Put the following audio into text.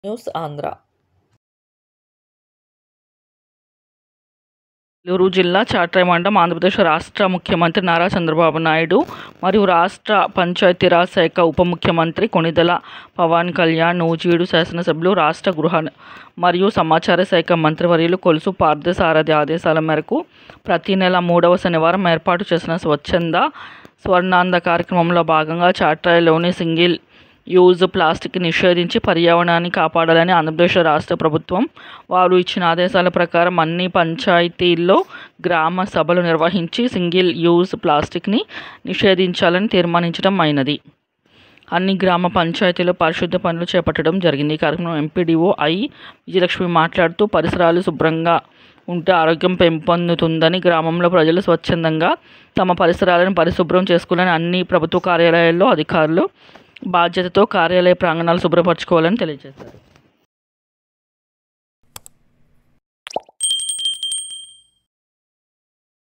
News Andhra. Nellore జిల్లా చాట్రాయి మండలం, ఆంధ్రప్రదేశ్ రాష్ట్ర ముఖ్యమంత్రి నారా చంద్రబాబు నాయుడు మరియు రాష్ట్ర పంచాయతీరాజ్ శాఖ ఉప ముఖ్యమంత్రి కొణిదెల పవన్ కళ్యాణ్, నూజివీడు శాసనసభ్యులు, రాష్ట్ర గృహ మరియు సమాచార శాఖ మంత్రివర్యులు కొలుసు పార్థసారథి ఆదేశాల మేరకు ప్రతి నెల 3వ శనివారం ఏర్పాటు చేసిన స్వచ్ఛంద స్వర్ణాంధ్ర కార్యక్రమంలో భాగంగా చాట్రాయిలోని సింగిల్ యూజ్ ప్లాస్టిక్ నిషేధించి పర్యావరణాన్ని కాపాడాలని ఆంధ్రప్రదేశ్ రాష్ట్ర ప్రభుత్వం వారు ఇచ్చిన ఆదేశాల ప్రకారం అన్ని పంచాయతీల్లో గ్రామ సభలు నిర్వహించి సింగిల్ యూజ్ ప్లాస్టిక్ని నిషేధించాలని తీర్మానించడం అయినది. అన్ని గ్రామ పంచాయతీల్లో పరిశుద్ధ పనులు చేపట్టడం జరిగింది. ఈ కార్యక్రమం ఎంపీడీఓ ఐ విజయలక్ష్మి మాట్లాడుతూ, పరిసరాలు శుభ్రంగా ఉంటే ఆరోగ్యం పెంపొందుతుందని, గ్రామంలో ప్రజలు స్వచ్ఛందంగా తమ పరిసరాలను పరిశుభ్రం చేసుకోవాలని, అన్ని ప్రభుత్వ కార్యాలయాల్లో అధికారులు బాధ్యతతో కార్యాలయ ప్రాంగణాలు శుభ్రపరచుకోవాలని తెలియజేశారు.